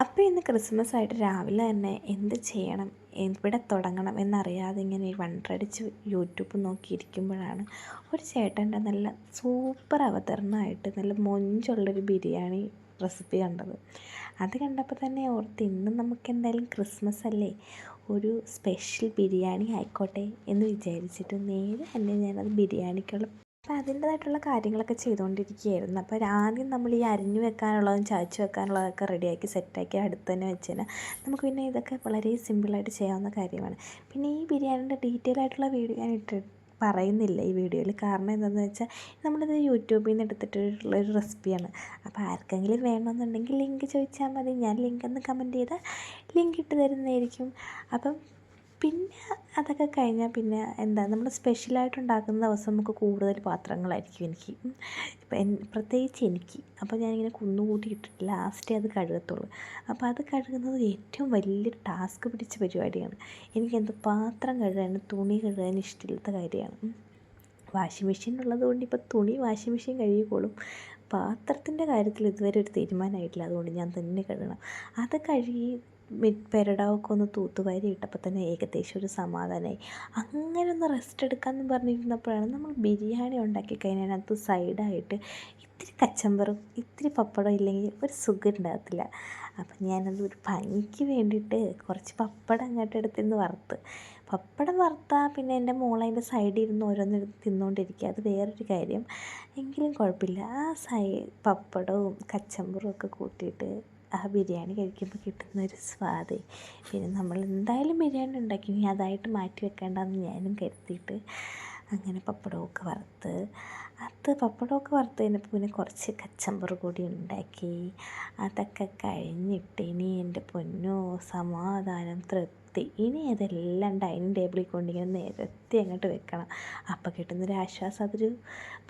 അപ്പോൾ ഇന്ന് ക്രിസ്മസ് ആയിട്ട് രാവിലെ തന്നെ എന്ത് ചെയ്യണം, എവിടെ തുടങ്ങണം എന്നറിയാതെ ഇങ്ങനെ വണ്ടടിച്ച് യൂട്യൂബ് നോക്കിയിരിക്കുമ്പോഴാണ് ഒരു ചേട്ടൻ്റെ നല്ല സൂപ്പർ അവതരണമായിട്ട് നല്ല മൊഞ്ചുള്ളൊരു ബിരിയാണി റെസിപ്പി കണ്ടത്. അത് കണ്ടപ്പോൾ തന്നെ ഓർത്ത് ഇന്ന് നമുക്ക് എന്തായാലും ക്രിസ്മസ് അല്ലേ, ഒരു സ്പെഷ്യൽ ബിരിയാണി ആയിക്കോട്ടെ എന്ന് വിചാരിച്ചിട്ട് നേരെ തന്നെ ഞാനത് ബിരിയാണിക്കുള്ള അപ്പം അതിൻ്റേതായിട്ടുള്ള കാര്യങ്ങളൊക്കെ ചെയ്തുകൊണ്ടിരിക്കുകയായിരുന്നു. അപ്പോൾ ആദ്യം നമ്മൾ ഈ അരിഞ്ഞു വെക്കാനുള്ളതും ചതച്ച് വെക്കാനുള്ളതൊക്കെ റെഡിയാക്കി സെറ്റാക്കി അടുത്ത് തന്നെ വെച്ച് കഴിഞ്ഞാൽ നമുക്ക് പിന്നെ ഇതൊക്കെ വളരെ സിമ്പിളായിട്ട് ചെയ്യാവുന്ന കാര്യമാണ്. പിന്നെ ഈ ബിരിയാണിൻ്റെ ഡീറ്റെയിൽ ആയിട്ടുള്ള വീഡിയോ ഞാൻ പറയുന്നില്ല ഈ വീഡിയോയിൽ. കാരണം എന്താണെന്ന് വെച്ചാൽ നമ്മളിത് യൂട്യൂബിൽ നിന്ന് എടുത്തിട്ടുള്ളൊരു റെസിപ്പിയാണ്. അപ്പോൾ ആർക്കെങ്കിലും വേണമെന്നുണ്ടെങ്കിൽ ലിങ്ക് ചോദിച്ചാൽ മതി, ഞാൻ ലിങ്ക് ഒന്ന് കമൻറ്റ് ചെയ്താൽ ലിങ്ക് ഇട്ട് തരുന്നതായിരിക്കും. അപ്പം പിന്നെ അതൊക്കെ കഴിഞ്ഞാൽ പിന്നെ എന്താ, നമ്മൾ സ്പെഷ്യലായിട്ട് ഉണ്ടാക്കുന്ന ദിവസം നമുക്ക് കൂടുതൽ പാത്രങ്ങളായിരിക്കും എനിക്ക്, പ്രത്യേകിച്ച് എനിക്ക്. അപ്പോൾ ഞാനിങ്ങനെ കുന്നുകൂട്ടി ഇട്ടിട്ട് ലാസ്റ്റേ അത് കഴുകത്തുള്ളൂ. അപ്പോൾ അത് കഴുകുന്നത് ഏറ്റവും വലിയൊരു ടാസ്ക് പിടിച്ച പരിപാടിയാണ്. എനിക്കെന്ത് പാത്രം കഴുകാൻ, തുണി കഴുകാൻ ഇഷ്ടമില്ലാത്ത കാര്യമാണ്. വാഷിംഗ് മെഷീൻ ഉള്ളതുകൊണ്ട് ഇപ്പോൾ തുണി വാഷിംഗ് മെഷീൻ കഴുകിക്കോളും. പാത്രത്തിൻ്റെ കാര്യത്തിൽ ഇതുവരെ ഒരു തീരുമാനമായിട്ടില്ല. അതുകൊണ്ട് ഞാൻ തന്നെ കഴുകണം. അത് കഴുകി പെരടമൊക്കെ ഒന്ന് തൂത്തുവാരി ഇട്ടപ്പോൾ തന്നെ ഏകദേശം ഒരു സമാധാനമായി. അങ്ങനെ ഒന്ന് റെസ്റ്റ് എടുക്കാമെന്ന് പറഞ്ഞിരുന്നപ്പോഴാണ് നമ്മൾ ബിരിയാണി ഉണ്ടാക്കി കഴിഞ്ഞാൽ അതിനകത്ത് സൈഡായിട്ട് ഇത്തിരി കച്ചമ്പറും ഇത്തിരി പപ്പടം ഇല്ലെങ്കിൽ ഒരു സുഖം ഉണ്ടാകത്തില്ല. അപ്പം ഞാനത് ഒരു ഭംഗിക്ക് വേണ്ടിയിട്ട് കുറച്ച് പപ്പടം അങ്ങോട്ട് എടുത്തിരുന്ന് വറുത്ത്. പപ്പടം വറുത്താൽ പിന്നെ എൻ്റെ മോൾ അതിൻ്റെ സൈഡിൽ ഇരുന്ന് ഓരോന്നെടുത്ത് തിന്നുകൊണ്ടിരിക്കുക, അത് വേറൊരു കാര്യം. എങ്കിലും കുഴപ്പമില്ല. ആ പപ്പടവും കച്ചമ്പറും ഒക്കെ കൂട്ടിയിട്ട് ആ ബിരിയാണി കഴിക്കുമ്പോൾ കിട്ടുന്നൊരു സ്വാദേ. പിന്നെ നമ്മൾ എന്തായാലും ബിരിയാണി ഉണ്ടാക്കി, ഇനി അതായിട്ട് മാറ്റി വെക്കേണ്ടെന്ന് ഞാനും കരുതിയിട്ട് അങ്ങനെ പപ്പടമൊക്കെ വറുത്ത്, പപ്പടമൊക്കെ വറുത്ത് കഴിഞ്ഞപ്പോൾ പിന്നെ കുറച്ച് കച്ചമ്പറ് കൂടി ഉണ്ടാക്കി. അതൊക്കെ കഴിഞ്ഞിട്ട് ഇനി എൻ്റെ പൊന്നോ സമാധാനം, തൃപ്തി. ഇനി അതെല്ലാം ഡൈനിങ് ടേബിളിൽ കൊണ്ടിങ്ങനെ നിരത്തി അങ്ങോട്ട് വെക്കണം. അപ്പോൾ കിട്ടുന്നൊരു ആശ്വാസം അതൊരു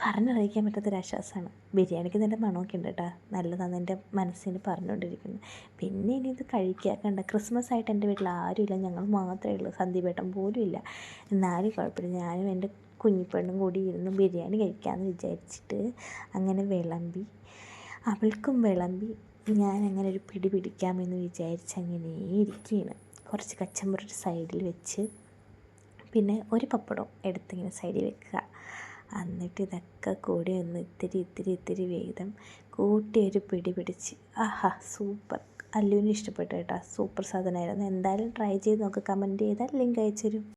പറഞ്ഞറിയിക്കാൻ പറ്റാത്തൊരാശ്വാസമാണ്. ബിരിയാണിക്ക് നല്ല മണമൊക്കെ ഉണ്ട് കേട്ടോ, നല്ലതാണ് എൻ്റെ മനസ്സിന് പറഞ്ഞുകൊണ്ടിരിക്കുന്നത്. പിന്നെ ഇനി ഇത് കഴിക്കുക. കണ്ട, ക്രിസ്മസ് ആയിട്ട് എൻ്റെ വീട്ടിൽ ആരുമില്ല, ഞങ്ങൾ മാത്രമേ ഉള്ളൂ, സന്ദീപേട്ടൻ പോലും ഇല്ല. എന്നാലും കുഴപ്പമില്ല, ഞാനും എൻ്റെ കുഞ്ഞിപ്പെണ്ണും കൂടി ഇരുന്ന് ബിരിയാണി കഴിക്കാമെന്ന് വിചാരിച്ചിട്ട് അങ്ങനെ വിളമ്പി, അവൾക്കും വിളമ്പി. ഞാനങ്ങനെ ഒരു പിടി പിടിക്കാമെന്ന് വിചാരിച്ച് അങ്ങനെ ഇരിക്കുകയാണ്. കുറച്ച് കച്ചമ്പറ് സൈഡിൽ വെച്ച്, പിന്നെ ഒരു പപ്പടം എടുത്തിങ്ങനെ സൈഡിൽ വെക്കുക. എന്നിട്ട് ഇതൊക്കെ കൂടി ഒന്ന് ഇത്തിരി വീതം കൂട്ടി ഒരു പിടി പിടിച്ച്, ആഹാ സൂപ്പർ. അല്ലുവിന് ഇഷ്ടപ്പെട്ടു കേട്ടോ, സൂപ്പർ സാധനമായിരുന്നു. എന്തായാലും ട്രൈ ചെയ്ത് നോക്ക്, കമൻറ്റ് ചെയ്താൽ ലിങ്ക് അയച്ചു തരും.